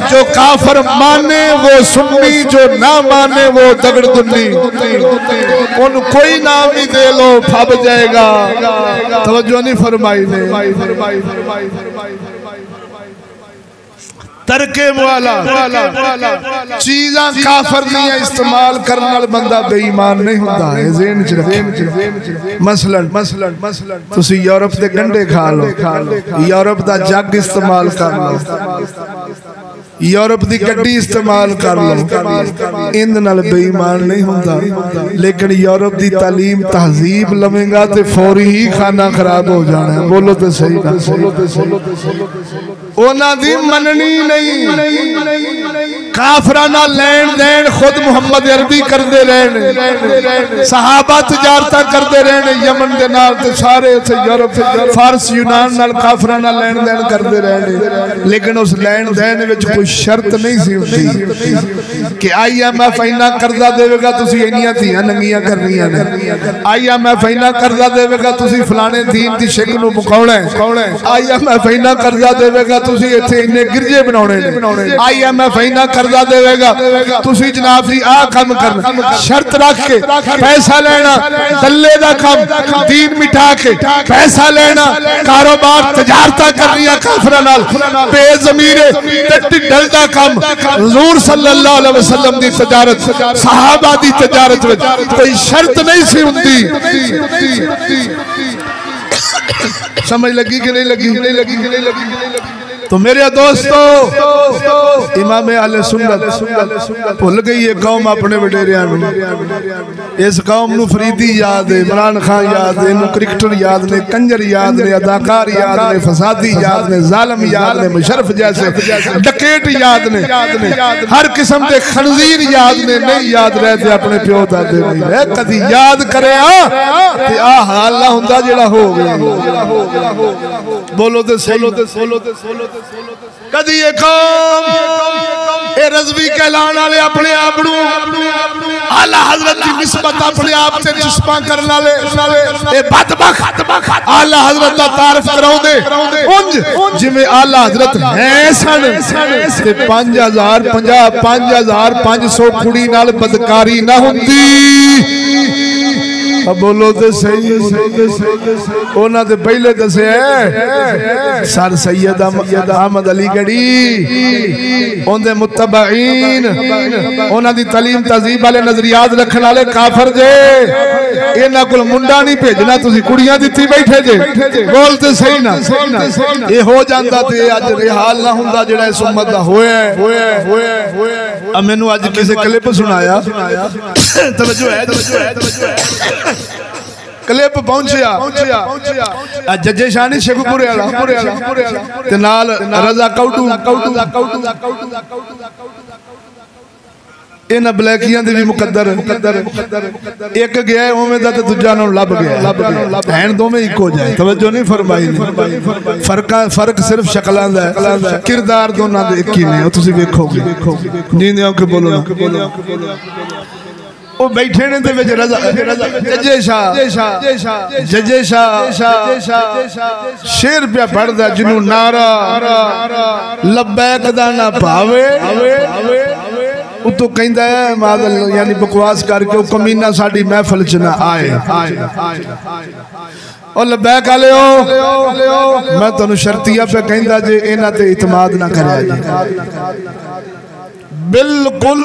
जो काफिर माने वो सुन्नी, जो ना माने वो दगड़ दुन्नी। उन कोई नाम भी दे लो फब जाएगा। तवज्जो नहीं फरमाई ने। तरके वाला चीज़ां काफर नहीं इस्तेमाल करने वाला बंदा बेईमान नहीं होता है। ज़हन च रखो। मसलन तुसी यूरोप दे गंडे खा लो, यूरोप दा जग इस्तेमाल कर लो, यूरोप दी गड्डी इस्तेमाल कर लो, इंद नाल बेईमान नहीं होता। लेकिन यूरोप दी तालीम तहजीब लवेगा तो फौरी ही खाना खराब हो जाना है। बोलो तो सही ना। उन्हां दी मननी नहीं। काफरा ना लेन देन खुद मुहम्मद अरबी करते रहने, सहाबा तजारत करते रहने यमन दे नाल ते सारे यूरोप फारस यूनान नाल काफरा ना लेन देन करते रहने। लेकिन उस लेन देन विच कोई शर्त नहीं सी होंदी कि IMF इन्ना कर्जा देवेगा तुसी इन्नियां धीआं नंगियां करनियां ने, IMF इन्ना कर्जा देवेगा तुसी फलाने दीन दी शिक नूं मुकाउणा है, IMF इन्ना कर्जा देवेगा तुसी इत्थे इन्ने गिरजे बनाउणे ने, IMF इन्ना कर्जा देवेगा तुसी जनाब जी आ काम करना। शर्त रख के पैसा लेना, दल्ले दा काम, दीन मिटा के पैसा लेना, कारोबार तजारत करनियां काफिरां नाल, बेज़मीरे ते ढिड्डल दा काम। हुजूर सल्लल्लाहु अलैहि वसल्लम दी तजारत, सहाबा दी तजारत विच कोई शर्त नहीं सी हुंदी। समझ लगी कि नहीं लगी? तो मेरे दोस्तों इमाम अहले सुन्नत भुल गई है कौम अपने वडेरियां नूं। इस कौम नूं फरीदी याद है, इमरान खान याद है, इन्हूं क्रिकेटर याद ने, कंजर याद ने, अदाकार याद ने, फसादी याद ने, जालिम याद ने, मुशर्रफ जैसे डकैत याद ने, हर किस्म के खनजीर याद ने। नहीं याद रहते अपने प्यो दादे नहीं। कदी याद करे ते आ हाल ना हुंदा जेड़ा हो गया। बोलो तो सही। कदी ये कौम ए रज़वी कहलाने वाले अपने आप आला हजरत की निस्बत अपने आप से चुस्पा करने वाले ए बदबख्त आला हजरत का तारीफ कराउंदे उंज जिवें आला हजरत है सन ते 5500 कुड़ी नाल बदकारी ना हुंदी। अब बोलो तो सही। उन्हां दे पहले दसे सर सैयद अहमद अलीगढ़ी उनके मुत्तबईन उन्हां दी तालीम तहजीब वाले नजरियात रखने वाले काफर जे। इन्हां कोल मुंडा नहीं भेजना, तुसी कुड़ियां दित्ती बैठे जे। बोल ते सही ना। ये हो जांदा ते अज हाल ना हुंदा जेड़ा इस उम्मत दा होया। मैनू अज किसी क्लिप सुनाया, तवज्जो है क्लिप पहुंचिया जजे शानी शेखपुरे वाला ते नाल रजा काउटू इन ब्लैकियां दे भी मुकद्दर एक गया उवें दा ते दूजा नाल लब गया। भैन दोवें इको जाए। तवज्जो नहीं फरमाई। फर्क सिर्फ शक्लां दा है, किरदार दोनां दे एक ही ने। तुसी वेखोगे नींदे के बोलो ना। वो बैठे ने ते विच रजा जजे शाह शेर पे पढ़दा जिन्हों नारा लब्बैक दा ना भावे उतो कहंदा है मादल यानी बकवास करके वो कमीना साडी महफिल च ना आए। और लब्बैक आले हो मैं तुहानू शर्तिया पे कहंदा जे इन्हां ते इतमाद ना करया जी। बिल्कुल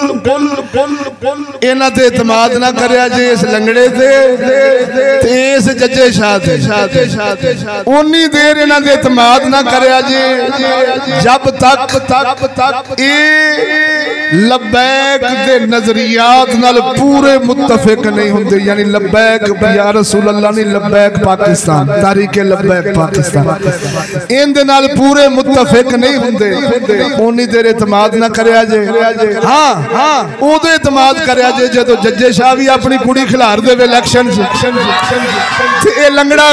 इन्हां ते इतमाद ना करया जे इस लंगड़े ते इस जजे शाह ते उन्नी देर इन्हां ते इतमाद ना करया जे जब तक ए लब्बैक दे नजरियात नाल पूरे मुत्तफिक नहीं होंदे। यानी लब्बैक या रसूल अल्लाह नहीं, लब्बैक पाकिस्तान, तारीके लब्बैक पाकिस्तान इन दे नाल पूरे मुत्तफिक नहीं होंदे। उन्नी देर इतमाद ना करया जे हाँ हाँ उदो इतमाद करिया जे जो जज्जे शाह भी अपनी कुड़ी खिलार दे इलेक्शन ये लंगड़ा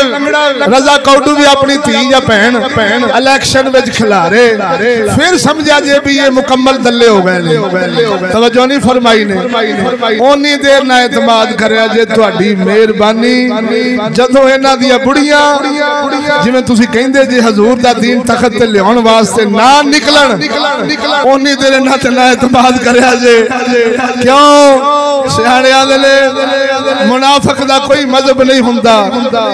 रजा कौडू भी अपनी धी या भैन इलेक्शन में खिलारे फिर समझा जे भी ये मुकम्मल दल्ले हो गए तवज्जो नहीं फरमाई ने ओनी देर ना इतमाद करिया जे तुहाडी मेहरबानी जदों इन्हां दी बुढ़ियां जिवें तुसीं कहंदे जे हजूर दा दीन तखत ते लियाउण वास्ते ना निकलन ओनी देर इन्हां ते ना इतमाद करिया जे क्यों सियाणे आंदे ने मुनाफिक दा कोई मजहब नहीं हुंदा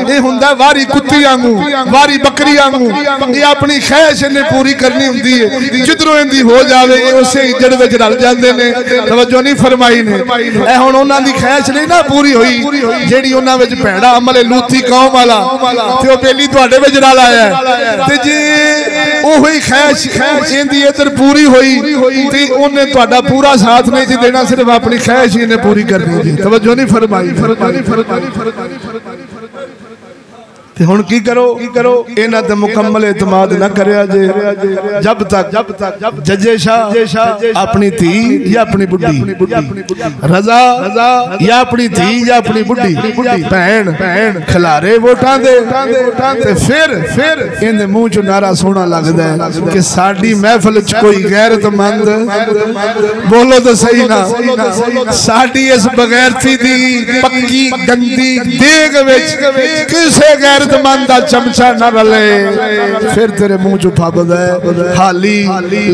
ये हुंदा वारी कुत्ती वांगू वारी बकरी वांगू ये अपनी ख्वाहिश ने पूरी करनी हुंदी है जिधरों इंदी हो जावे उसे इज्जत विच रल जांदे ने तवज्जो नहीं फरमाई ने ए हुण उन्हां दी ख्वाहिश नहीं ना पूरी होई जेड़ी उन्हां विच भैड़ा अमल लूथी कौम वाला ते ओ बेली तुहाडे विच रल आया ते जे ओही ख्वाहिश इंदी इधर पूरी होई ते ओने तुहाडा पूरा साथ नहीं जी देना सिर्फ अपनी ख्वाहिश ही ने पूरी करनी जी तवज्जो नहीं फरमाई हुण की करो इन्हां ते मुकम्मल इतमाद ना करिया जे जब तक जज्जे शाह अपनी धी या अपनी बुढ़ी रजा या अपनी धी या अपनी बुढ़ी भैन खिलारे वोटां दे ते फिर इहदे मुंह चों नारा सोना लगदा है कि साडी महफिल च कोई गैरतमंद बोलो तो सही ना साडी इस बगैरती दी पक्की गंदी देग विच किसे गैर मंदा चमचा न रले फिर तेरे मुंह चो फबदा है हाली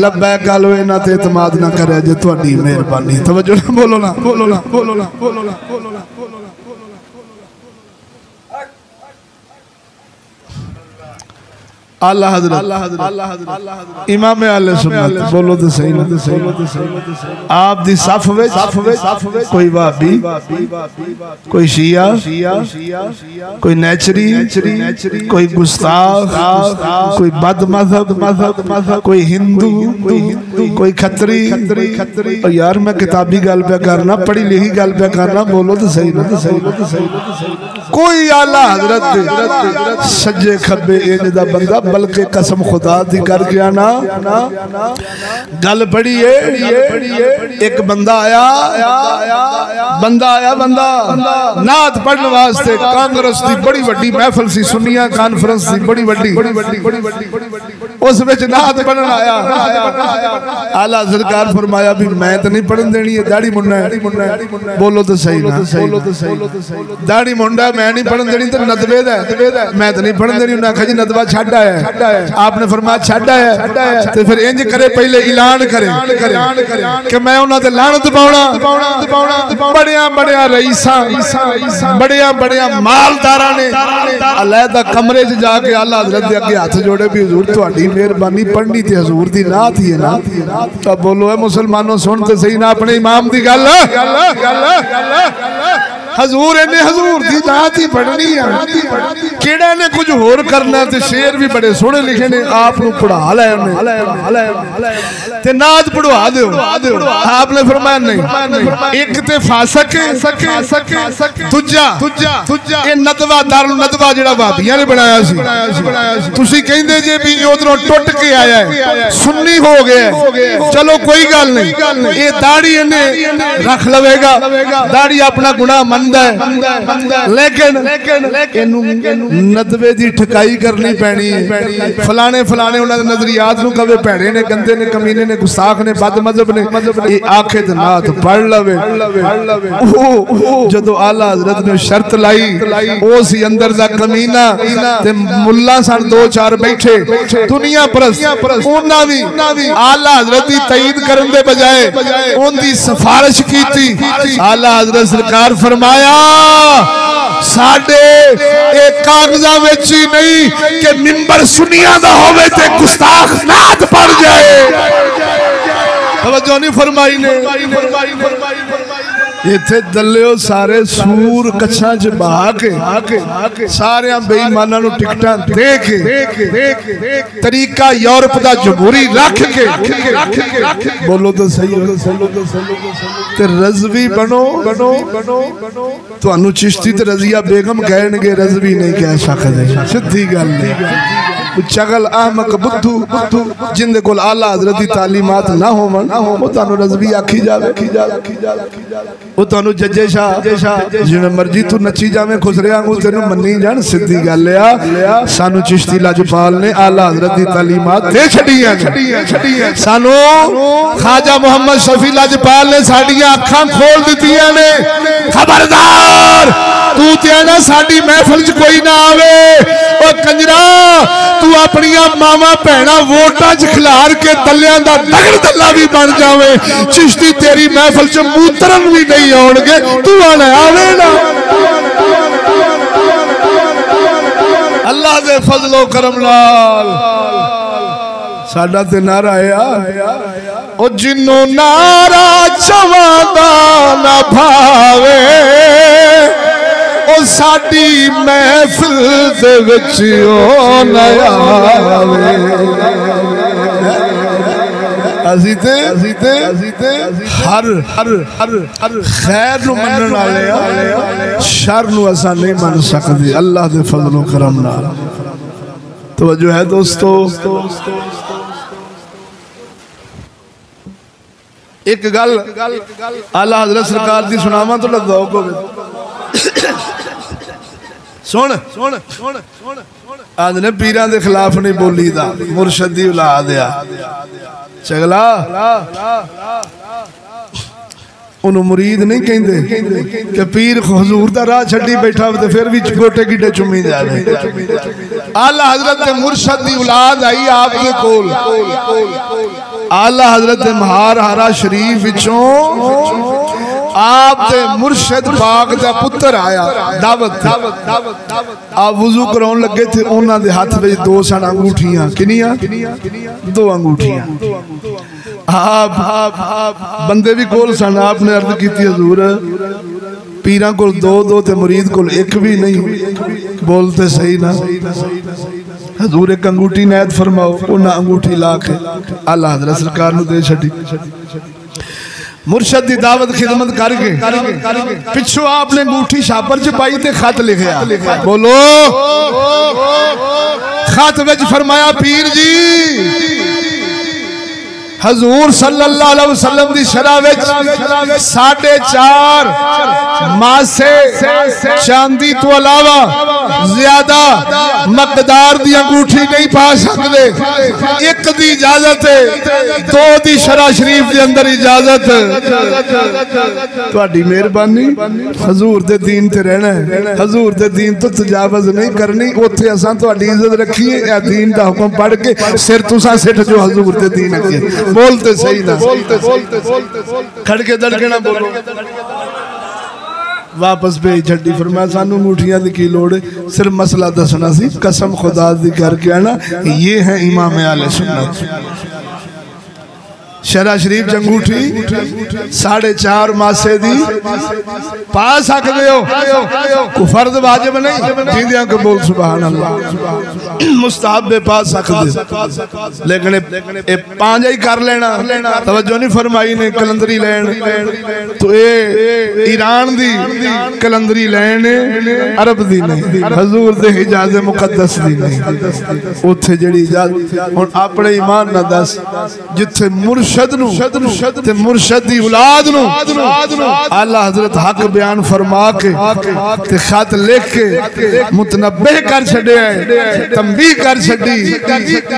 लब्बै गल इन्हां ते इतमाद ना करे जे तुहाडी मेहरबानी तवज्जो बोलो ना आला हज़रत इमाम अहले सुन्नत बोलो तो सही आप दी सफ विच कोई वहाबी कोई शिया कोई नेचरी कोई गुस्ताख कोई बद मज़हब कोई हिंदू कोई खत्री और यार मैं किताबी गल पे करना पढ़ी लिखी गल पे करना बोलो तो सही कोई आला हज़रत सज्जे खब्बे इंज दा बंदा बल्कि कसम खुदा दी कर गया ना गल बड़ी है एक बंदा आया नात पढ़ने वास्ते कांग्रेस दी बड़ी वड्डी महफिल सी सुन्निया कॉन्फ्रेंस दी बड़ी वड्डी उस विच नात पढ़न आया आला सरकार फरमाया भी मैं तो नहीं पढ़न देनी है दाढ़ी मुन्ना है बोलो तो सही ना दाढ़ी मुंडा मैं नहीं पढ़न देनी तो नदवे दा मैं तो नहीं पढ़न देनी उन्हें आखा जी नदवा छड्ड आया आपने फरमाया छड्ड आया तो फिर इंज करे पहले ऐलान करे कि मैं उन्हां ते लानत पाउणा बड़िया रईसां बड़िया मालदारां ने अलहदा कमरे च जाके आला हज़रत दे अगे हाथ जोड़े भी हुजूर तुहाडी मेहरबानी पढ़नी ते हुजूर दी नात ही है ना तो बोलो है मुसलमानों सुन ते सही ना अपने इमाम दी गल हजूर इन्हें हजूर दी नात ही पढ़नी है केड़ा ने कुछ होर करना ते शेर भी बड़े सोहने लिखे ने आप नु पढ़ा लै ते नात पढ़वा दो आपने फरमाया नहीं एक ते फासक दूजा ये नदवा दारुल नदवा जेड़ा भाबियां ने बनाया सी तुसी कहंदे जे भी उधरों टुट के आया है सुन्नी हो गया चलो कोई गल नहीं ये दाढ़ी इन्हें रख लवेगा दाढ़ी अपना गुनाह मनदा है लेकिन नदवे दी ठकाई करनी पैनी है फलाने उन्हां दे नजरियात नूं कवे भैड़े ने गंदे ने कमीने ने गुस्ताख ने बद मजहब ने ये आखे ते नात पढ़ लवे जदों आला हज़रत ने शर्त लाई उस अंदर दा कमीना ते मुल्ला सन दो चार बैठे दुनिया परस्त उन्हां भी आला हज़रत दी तईद करन दे बजाए उनदी सिफारिश कीती आला हज़रत सरकार फरमाया साडे एक कागज़ां विच ही नहीं कि मिंबर सुनिया दा होवे ते गुस्ताख नात पढ़ जाए तवज्जो नहीं फरमाई ने इत्थे दल्लिओ सारे सूर कच्छां च बहा के सारे बेईमानां नूं टिकटां दे के तरीका यूरोप दा जमहूरी रख के बोलो तो सही ते रज़वी बनो तुहानू चिश्ती ते रज़िया बेगम कहणगे रज़वी नहीं कह सकदे सीधी गल नहीं चगल अहमक बुद्धू जिंदे कोल आला हजरत दी तालीमात ना होवन वो तानू रज़वी आखी जावे वो तानू जजे शाह जिवें मर्जी तू नची जावे खुसरिया वांगू तेनू मन्नी जान सीधी गल आ सानू चिश्ती लाजपाल ने आला हजरत दी तालीमात दे छड़ियां सानू ख्वाजा मोहम्मद शफी लाजपाल ने साडियां अखां खोल दित्तियां ने खबरदार तू ते ना साडी महफिल च कोई ना आवे ओ कंजरा तू अपनी मावा भैणा वोटां च खिलार के तलियां दा दगड़ दल्ला भी बन जावे चिश्ती तेरी महफिल च मूतरन भी नहीं आउणगे तू आना आवे ना अल्लाह दे फजलो करम नाल साडा ते नारा आया ओ जिन्नों नारा चवादा ना भावे ओ साडी महफिल दे विच ओ ना आवे असी ते हर खैर नु मनन वाले आ शर नु असा नहीं मन सकदे अल्लाह दे फजलो करम नाल तवज्जो है दोस्तों एक गल आला हजरत सरकार दी सुनावा तो ज़ौक़ होवे सुन आदने पीरां दे खिलाफ नहीं बोली दा मुर्शद दी औलाद आ चगला उन्हों मुरीद नहीं कहते कि पीर हुजूर दा राह छड्डी बैठा तो फिर भी गोटे गिड्डे चुमी जाए आला हजरत मुर्शद दी औलाद आई आप दे कोल आला हजरत महार हारा शरीफ विचों आप दे मुर्शद पाक दा पुत्र आया दावत आप वुजू कराउन लगे थे उन्हां दे हाथ विच दो सन अंगूठियां किनियां दो अंगूठियां आप बंदे भी कोल सन आपने अर्ज की हजूर पीरां कोल दो दो ते मुरीद कोल एक भी नहीं बोलते सही ना हजूर एक अंगूठी नैत फरमाओ उन्हें अंगूठी ला के आला हजरत सरकार नूं दे छड्डी मुर्शद दी दावत खिदमत करके पिछो आपने अंगूठी छापर च पाई ते खत लिखया बोलो खत विच फरमाया पीर जी हजूर सल्लल्लाहु अलैहि वसल्लम दी शरह विच 4.5 मासे चांदी तो अलावा ज्यादा मकदार दी अंगूठी नहीं पा सकते एक दी इजाजत है दो दी शरह शरीफ दे अंदर इजाजत तुहाडी मेहरबानी हजूर दे दीन ते रहना है हजूर दे दीन तो तजावुज नहीं करनी ओथे असां तुहाडी इज्जत रखीए ए दीन दा हुक्म पढ़ के सिर तुसां सिट जो हजूर दे दीन अगे बोलते सही ना खड़के दड़के ना बोलो वापस भेज छड्डी फरमाया सानू अंगूठियां दी की लोड़ सिर्फ मसला दसना सी कसम खुदा दी करके आना ये है इमाम आले सुन्नत शरा शरीफ अंगूठी 4.5 मासे दी पा सकते हो फर्ज वाजिब नहीं जिंदियां को बोल सुभान अल्लाह मुस्ताहब पा सकते लेकिन ए 5 ही कर लेना तवज्जो नहीं फरमाई ने कलंदरी लैन तो ए ईरान दी कलंदरी लैन अरब दी नहीं हजूर दे इजाज़त मुकद्दस दी नहीं उथे जेड़ी इजाज़त हुन अपने ईमान ना दस जिथे मुर्शद दी औलाद नु आला हजरत हक बयान फरमा के ते खत लिख के मुतनब्बे कर छड्या है तंबीह कर छड्डी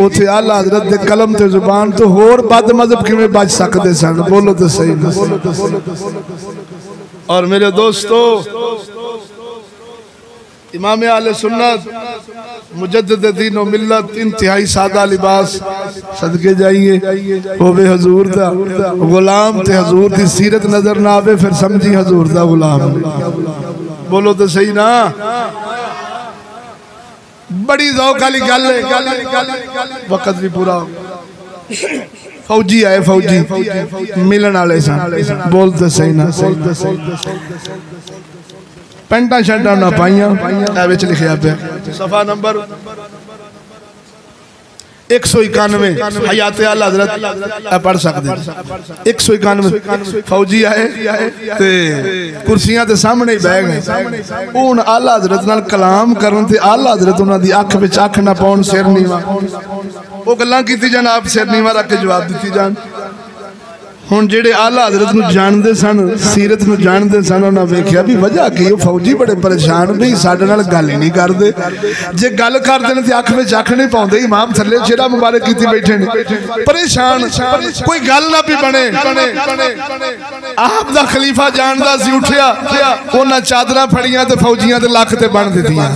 उथे आला हजरत दे कलम ते जुबान तो होर बद मजहब किवें बच सकदे सन बोलो तो सही और मेरे दोस्तों इमाम आले सुन्नत मुजद्दिद दीन व मिल्लत इंतहाई सादा लिबास सदके जाइए होवे हजूर दा गुलाम ते हजूर दी सीरत नजर ना आवे फिर समझी हजूर दा गुलाम बोलो तो सही ना बड़ी ज़ौक़ वाली गल है वक्त भी पूरा फौजी आए फौजी मिलन वाले सन बोलते सही ना पेंटा शर्टा ना पाइया विच लिखिया पे सफा नंबर 191 हयात आला हजरत पढ़ सकते 191 फौजी आए ते कुर्सियां ते सामने ही बह गए। हुण आला हजरत नाल कलाम करन ते आला हजरत उन्हां दी अख विच अख ना पाउण, सिर नीवा वो गल्लां कीती जान, आप सिर नीवा रख के जवाब दित्ती जान। हुण जेड़े आला हजरत नूं जानदे सन, सीरत नूं जानदे सन, उन्हां वेख्या भी वजह की फौजी बड़े परेशान भी साडे नाल गल ही नहीं करदे, जे गल करदे ने ते अख विच अख नहीं पाउंदे, इमाम थल्ले चेहरा मुबारक कीती बैठे ने परेशान, कोई गल ना भी बने। आप दा खलीफा जानदा सी, उठिया उन्हां चादरां फड़ियां ते फौजियां दे लक ते बन दित्तियां,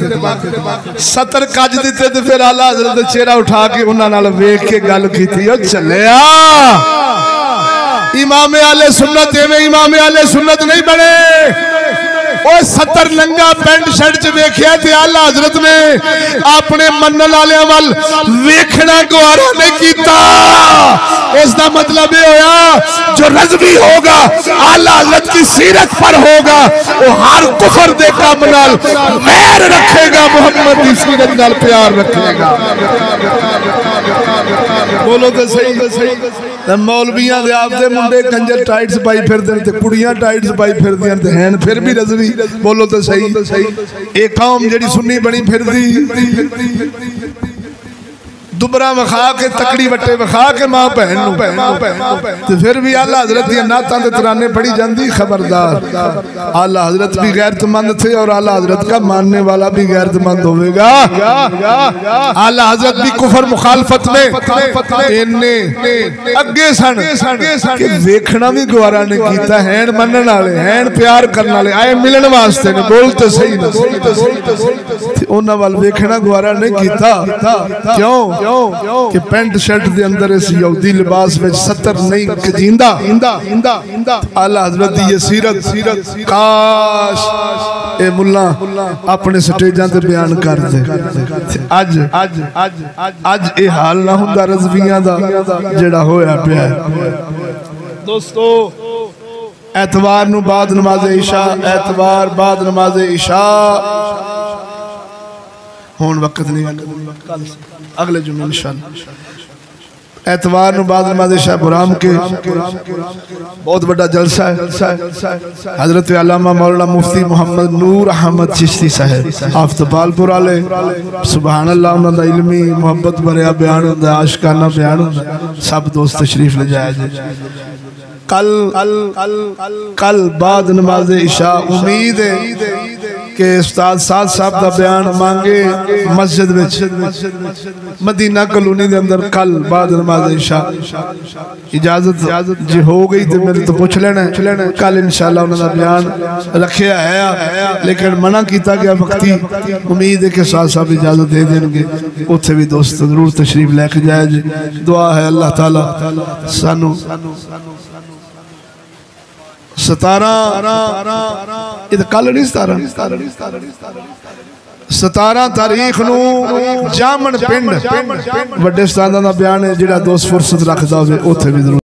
70 कज दित्ते ते फिर आला हजरत दा चेहरा उठा के उन्हां नाल वेख के गल कीती, ओ चलिया इमाम आले सुन्नत एवें इमाम आले सुन्नत नहीं बने। 70 लंगा पेंट शर्ट च वेख्या ते आला हजरत ने अपने मनन वाले वल वेखना गवारा नहीं कीता। इसका मतलब ये होया जो रज़वी होगा आला हजरत की सीरत पर होगा, वो हर कुफर दे काम नाल वैर रखेगा, मोहम्मद की सीरत नाल प्यार रखेगा। बोलो तो सही। मौलवियां दे आपदे मुंडे कंजर टाइट्स पाई फिरदे ते कुड़ियां टाइट्स पाई फिरदियां ते हैं फिर भी रज़वी। बोलो तो सही। एक कौम जेड़ी सुन्नी बनी फिरदी, दुबरा विखा के तकड़ी वट्टे विखा के मां भैन तो फिर भी आला हजरत दी नातां ते तराने पढ़ी जाती। खबरदार, आला हजरत भी गैरतमंद थे और आला हजरत का मानने वाला भी गैरतमंद होगा। आला हजरत भी कुफर मुखालफत में इन्ने अगे सन कि वेखना भी गवारा नहीं कीता। हैन मनन वाले, हैन प्यार करने वाले, आए मिलन वास्ते ने। बोल तो सही ना, उन्हां वाल वेखना गवारा नहीं कीता। क्यों कि पेंट शर्ट दे अंदर इस यहूदी लिबास में 70 नहीं कि जिंदा आला हजरत दी ये सीरत काश ए मुल्ला अपने स्टेजां ते बयान कर दे। अज ए हाल ना हुंदा रज़वियां दा जेड़ा होया पिया। दोस्तों, एतवार नूं बाद नमाज़े इशा, एतवार बाद नमाज़े इशा हुण वक्त नहीं, कल अगले जुम्मे इंशाअल्लाह। एतवार नूं बाद नमाज़े इशा बुराम के बहुत बड़ा जलसा है। हजरत अल्लामा मौलाना मुफ्ती मोहम्मद नूर अहमद चिश्ती साहब आफतबालपुर वाले, सुभान अल्लाह, उन्हां दा इल्मी मुहब्बत भरिया बयान हुंदा, आशिकाना बयान हुंदा। सब दोस्त तशरीफ ले जाए। कल बाद नमाज़े इशा उम्मीद है कि उस्ताद साद साहब का बयान मांगे मस्जिद में मदीना कॉलोनी के अंदर कल बाद नमाज़े इशा। इजाजत जी हो गई तो मेरे तो पूछ लेना, कल इंशाअल्लाह उन्होंने बयान रखा है, लेकिन मना किया गया वक्ती। उम्मीद है कि साद साहब इजाजत दे देंगे, उत्थे भी दोस्त जरूर तशरीफ लैके जाए जी। दुआ है अल्लाह ताला सानू 17 तारीख नू जामन पिंड वड्डे उस्तादां दा बयान है, जिहड़ा दोस्त फुरसत रखदा होवे उत्थे भी जरूर